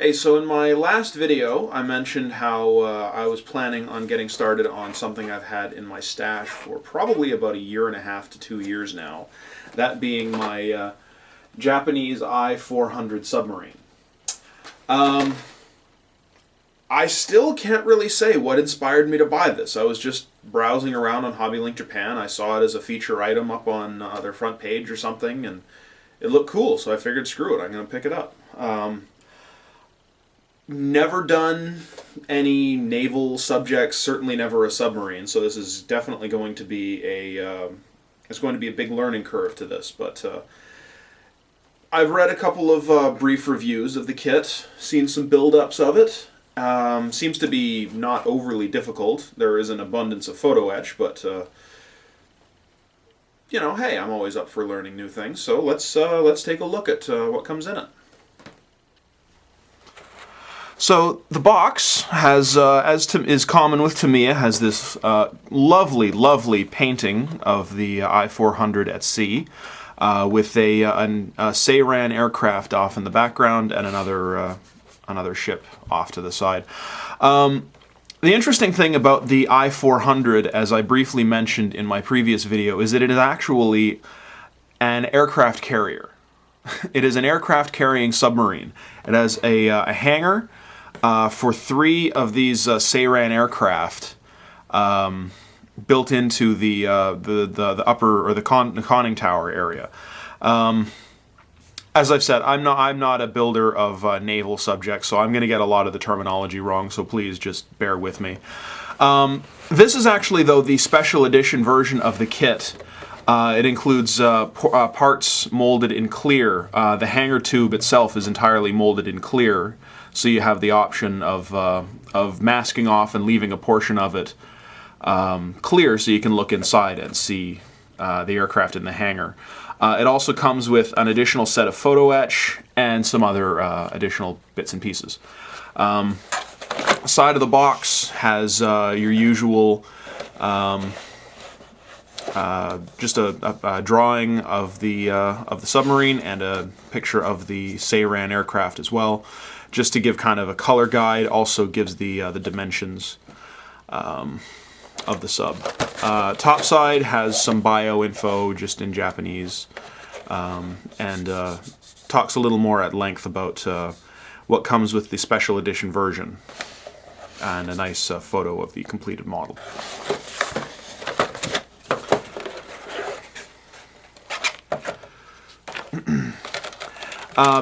Hey, so in my last video, I mentioned how I was planning on getting started on something I've had in my stash for probably about a year and a half to 2 years now. That being my Japanese I-400 Submarine. I still can't really say what inspired me to buy this. I was just browsing around on HobbyLink Japan. I saw it as a feature item up on their front page or something, and it looked cool, so I figured, screw it, I'm going to pick it up. Never done any naval subjects, certainly never a submarine, so this is definitely going to be a big learning curve to this, but I've read a couple of brief reviews of the kit, seen some build-ups of it. Seems to be not overly difficult. There is an abundance of photo etch, but you know, hey, I'm always up for learning new things, so let's take a look at what comes in it. So the box has, is common with Tamiya, has this lovely, lovely painting of the I-400 at sea, with a Styrene aircraft off in the background and another ship off to the side. The interesting thing about the I-400, as I briefly mentioned in my previous video, is that it is actually an aircraft carrier. It is an aircraft carrying submarine. It has a hangar for 3 of these Styrene aircraft built into the upper, or the conning tower area. As I've said, I'm not a builder of naval subjects, so I'm going to get a lot of the terminology wrong, so please just bear with me. This is actually, though, the special edition version of the kit. It includes parts molded in clear. The hangar tube itself is entirely molded in clear, so you have the option of masking off and leaving a portion of it clear, so you can look inside and see the aircraft in the hangar. It also comes with an additional set of photo etch and some other additional bits and pieces. Side of the box has your usual just a drawing of the submarine and a picture of the Styrene aircraft as well, just to give kind of a color guide. Also gives the dimensions of the sub. Top side has some bio info just in Japanese, and talks a little more at length about what comes with the special edition version, and a nice photo of the completed model.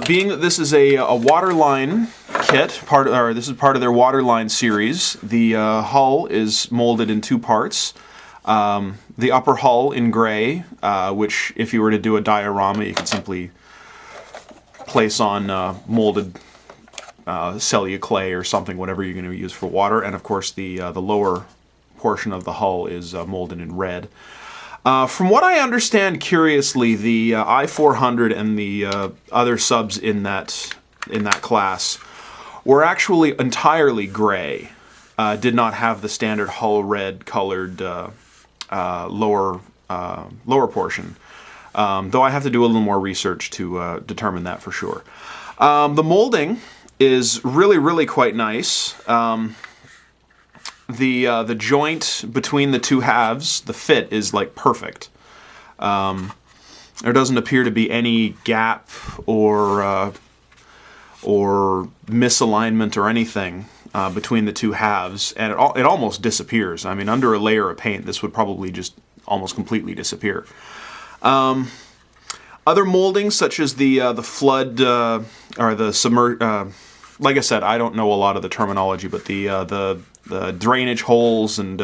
Being that this is a waterline kit, this is part of their waterline series, the hull is molded in 2 parts. The upper hull in gray, which if you were to do a diorama, you could simply place on molded celluclay or something, whatever you're going to use for water. And of course the lower portion of the hull is molded in red. From what I understand, curiously, the I-400 and the other subs in that class were actually entirely gray. Did not have the standard hull red colored lower portion. Though I have to do a little more research to determine that for sure. The molding is really, really quite nice. The joint between the 2 halves, the fit is like perfect. There doesn't appear to be any gap or misalignment or anything between the 2 halves, and it almost disappears. I mean, under a layer of paint, this would probably just almost completely disappear. Other moldings, such as the flood or the submerged. Like I said, I don't know a lot of the terminology, but the drainage holes and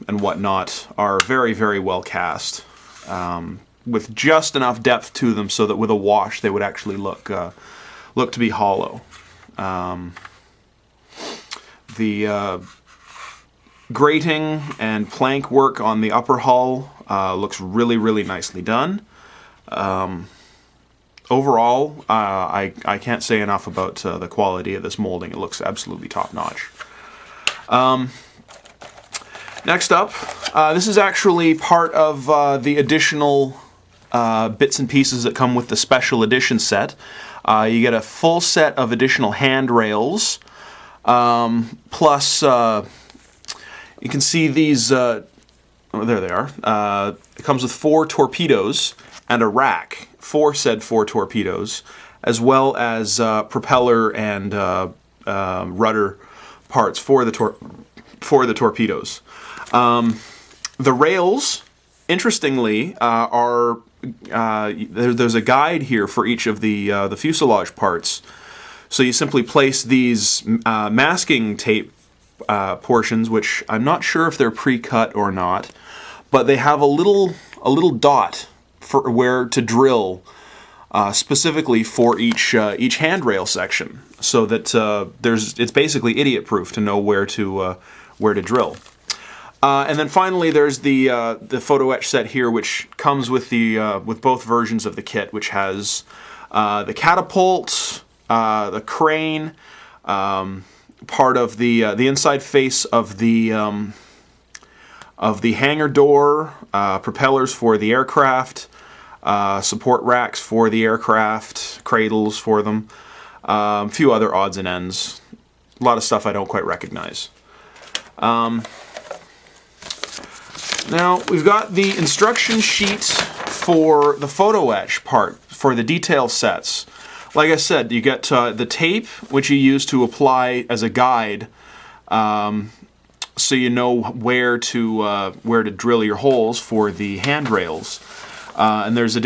whatnot are very, very well cast, with just enough depth to them so that with a wash they would actually look to be hollow. The grating and plank work on the upper hull looks really, really nicely done. Overall, I can't say enough about the quality of this molding. It looks absolutely top-notch. Next up, this is actually part of the additional bits and pieces that come with the special edition set. You get a full set of additional handrails, plus you can see these, oh, there they are. It comes with 4 torpedoes and a rack for said 4 torpedoes, as well as propeller and rudder parts for the torpedoes. The rails, interestingly, are there's a guide here for each of the fuselage parts. So you simply place these masking tape portions, which I'm not sure if they're pre-cut or not, but they have a little dot for where to drill specifically for each handrail section, so that it's basically idiot-proof to know where to drill. And then finally, there's the photo etch set here, which comes with with both versions of the kit, which has the catapult, the crane, part of the inside face of the hangar door, propellers for the aircraft, support racks for the aircraft, cradles for them, a few other odds and ends. A lot of stuff I don't quite recognize. Now, we've got the instruction sheet for the photo etch part, for the detail sets. Like I said, you get the tape, which you use to apply as a guide, so you know where to drill your holes for the handrails. And there's some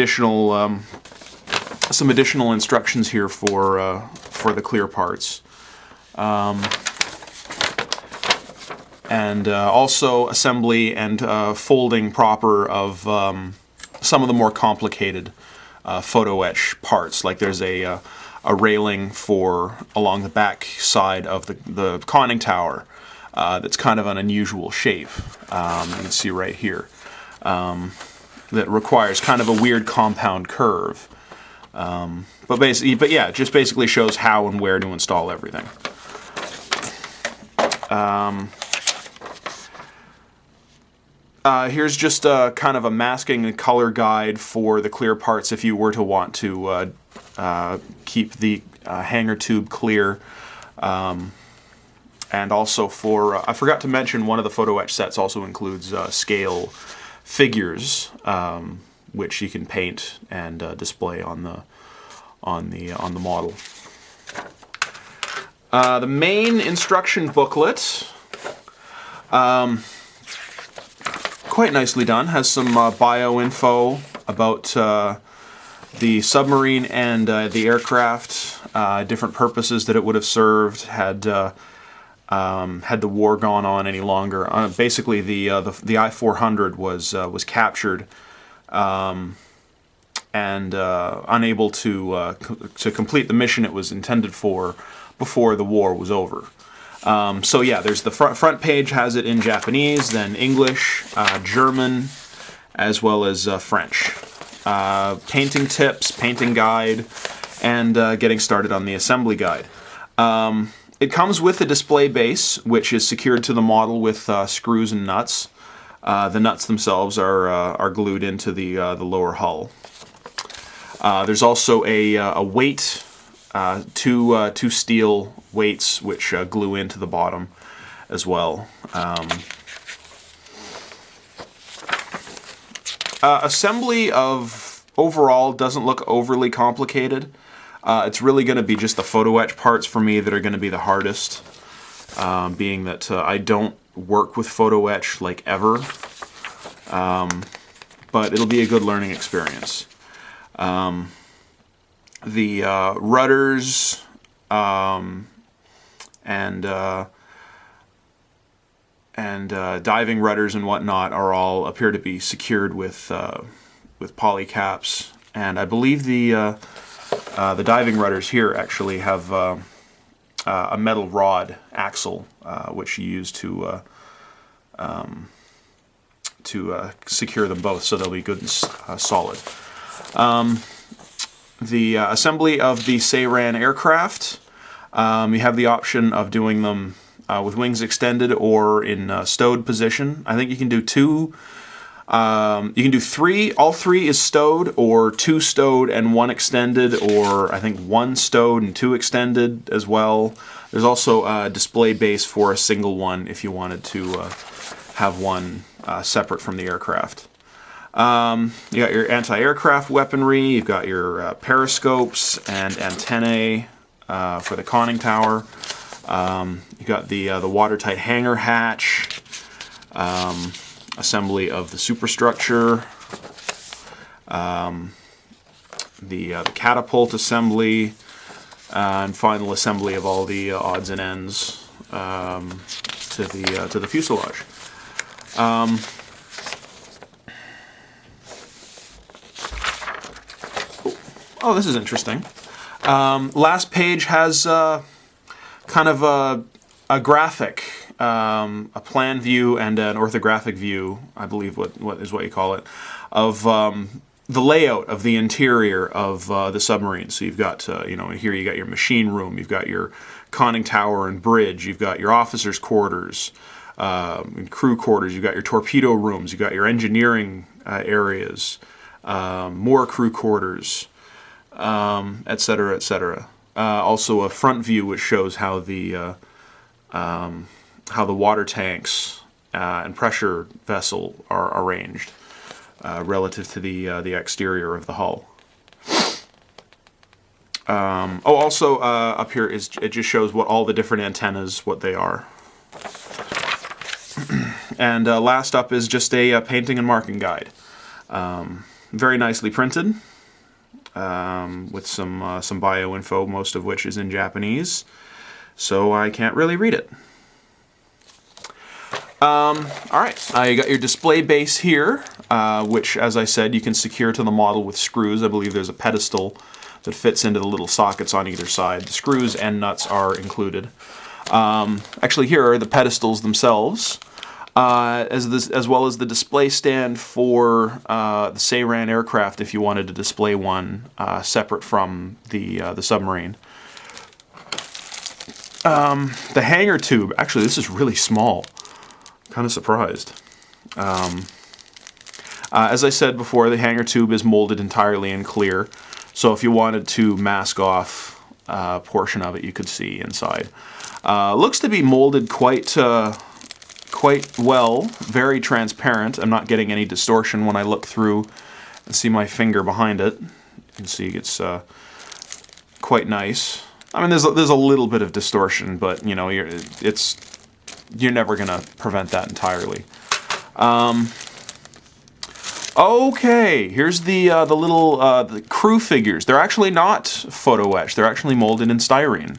additional instructions here for the clear parts. And also assembly and folding proper of some of the more complicated photo etch parts. Like there's a railing along the back side of the conning tower that's kind of an unusual shape. You can see right here. That requires kind of a weird compound curve. But yeah, it just basically shows how and where to install everything. Here's just kind of a masking and color guide for the clear parts if you were to want to keep the hangar tube clear. And also I forgot to mention, one of the photo etch sets also includes scale figures, which you can paint and display on the model. The main instruction booklet, quite nicely done, has some bio info about the submarine and the aircraft, different purposes that it would have served had the war gone on any longer. Basically, the I-400 was captured and unable to complete the mission it was intended for before the war was over. So yeah, there's the front page has it in Japanese, then English, German, as well as French. Painting tips, painting guide, and getting started on the assembly guide. It comes with a display base, which is secured to the model with screws and nuts. The nuts themselves are glued into the lower hull. There's also a weight, two steel weights which glue into the bottom as well. Assembly overall doesn't look overly complicated. It's really going to be just the photo etch parts for me that are going to be the hardest, being that I don't work with photo etch like ever, but it'll be a good learning experience. The rudders and diving rudders and whatnot appear to be secured with poly caps, and I believe the diving rudders here actually have a metal rod axle, which you use to secure them both, so they'll be good and solid. The assembly of the Styrene aircraft, you have the option of doing them with wings extended or in stowed position. I think you can do two You can do three. All three is stowed, or two stowed and one extended, or I think one stowed and two extended as well. There's also a display base for a single one if you wanted to have one separate from the aircraft. You got your anti-aircraft weaponry. You've got your periscopes and antennae for the conning tower. You got the watertight hangar hatch. Assembly of the superstructure, the catapult assembly, and final assembly of all the odds and ends to the fuselage. Oh, this is interesting. Last page has kind of a graphic. A plan view and an orthographic view, I believe what you call it, of the layout of the interior of the submarine. So you've got, here you got your machine room, you've got your conning tower and bridge, you've got your officers' quarters, and crew quarters, you've got your torpedo rooms, you've got your engineering areas, more crew quarters, etc., etc. Also a front view which shows how the water tanks and pressure vessel are arranged relative to the exterior of the hull. Also up here it just shows what all the different antennas, what they are. And last up is just a painting and marking guide. Very nicely printed with some bio info, most of which is in Japanese, so I can't really read it. Alright, you got your display base here, which, as I said, you can secure to the model with screws. I believe there's a pedestal that fits into the little sockets on either side. The screws and nuts are included. Actually, here are the pedestals themselves, as well as the display stand for the Styrene aircraft if you wanted to display one separate from the submarine. The hangar tube, actually this is really small. Kind of surprised. As I said before, the hangar tube is molded entirely in clear, so if you wanted to mask off a portion of it, you could see inside. Looks to be molded quite well, very transparent. I'm not getting any distortion when I look through and see my finger behind it. You can see it's quite nice. I mean, there's a little bit of distortion, but you know, you're never gonna prevent that entirely. Okay, here's the little the crew figures. They're actually not photo etched. They're actually molded in styrene.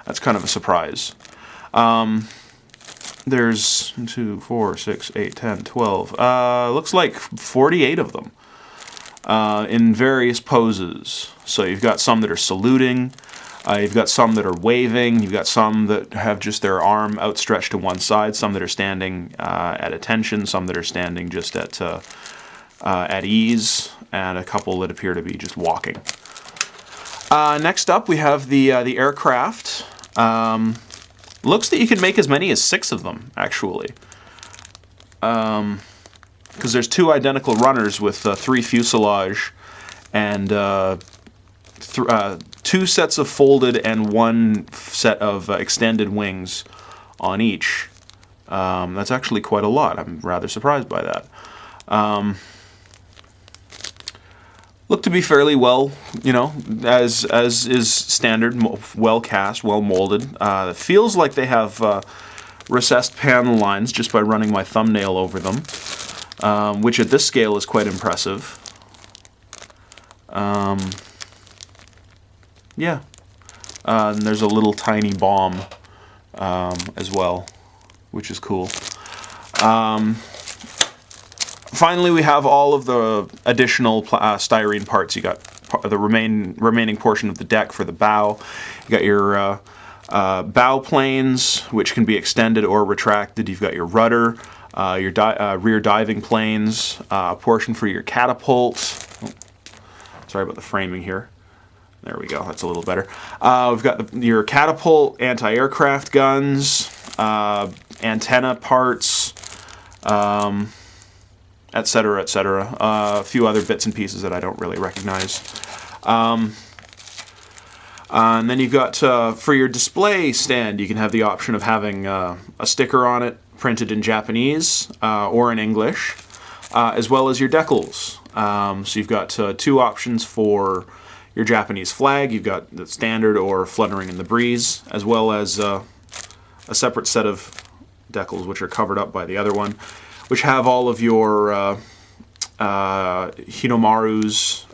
That's kind of a surprise. There's 2, 4, 6, 8, 10, 12. Looks like 48 of them in various poses. So you've got some that are saluting. You've got some that are waving, you've got some that have just their arm outstretched to one side, some that are standing at attention, some that are standing just at ease, and a couple that appear to be just walking. Next up we have the aircraft. Looks that you can make as many as 6 of them, actually. Because there's 2 identical runners with 3 fuselage and 2 sets of folded and 1 set of extended wings on each. That's actually quite a lot. I'm rather surprised by that. Look to be fairly well, as is standard, well cast, well molded. It feels like they have recessed panel lines just by running my thumbnail over them, which at this scale is quite impressive. Yeah, and there's a little tiny bomb as well, which is cool. Finally, we have all of the additional styrene parts. You got the remaining portion of the deck for the bow. You got your bow planes, which can be extended or retracted. You've got your rudder, your rear diving planes, a portion for your catapult. Oh, sorry about the framing here. There we go, that's a little better. We've got your catapult, anti-aircraft guns, antenna parts, etc., etc. A few other bits and pieces that I don't really recognize. And then you've got, for your display stand, you can have the option of having a sticker on it printed in Japanese or in English, as well as your decals. So you've got two options for your Japanese flag. You've got the standard or fluttering in the breeze, as well as a separate set of decals which are covered up by the other one, which have all of your Hinomaru's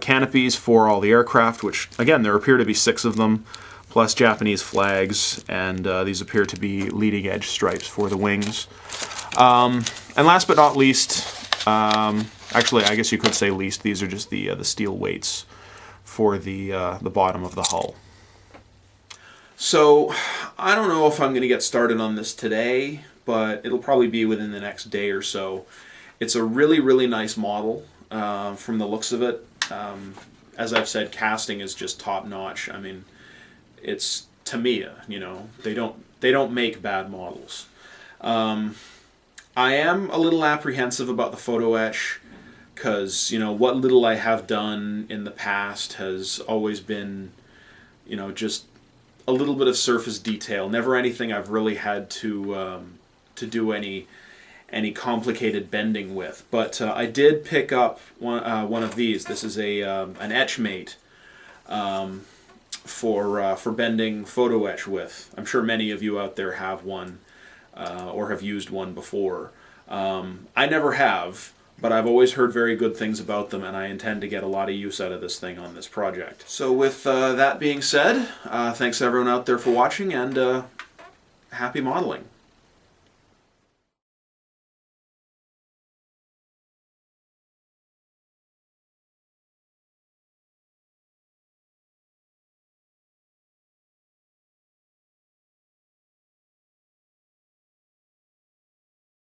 canopies for all the aircraft, which, again, there appear to be 6 of them, plus Japanese flags, and these appear to be leading edge stripes for the wings. And last but not least, actually, I guess you could say least, these are just the steel weights for the bottom of the hull. So, I don't know if I'm going to get started on this today, but it'll probably be within the next day or so. It's a really, really nice model from the looks of it. As I've said, casting is just top notch. I mean, it's Tamiya, you know. They don't make bad models. I am a little apprehensive about the photo etch because, you know, what little I have done in the past has always been, you know, just a little bit of surface detail. Never anything I've really had to do any complicated bending with. But I did pick up one of these. This is an etch mate for bending photo etch with. I'm sure many of you out there have one or have used one before. I never have, but I've always heard very good things about them, and I intend to get a lot of use out of this thing on this project. So with that being said, thanks everyone out there for watching, and happy modeling.